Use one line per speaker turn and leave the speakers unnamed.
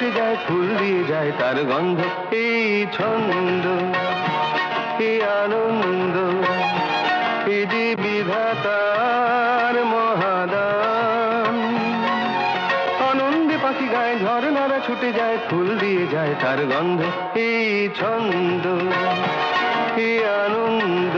ছুটে যায়, ফুল দিয়ে যায় তার গন্ধ। এই ছন্দ, এই আনন্দ, এই যে বিধাতার মহাদান। আনন্দে পাখি গায়, ঝর্ণারা ছুটে যায়, ফুল দিয়ে যায় তার গন্ধ। এই ছন্দ, এই আনন্দ।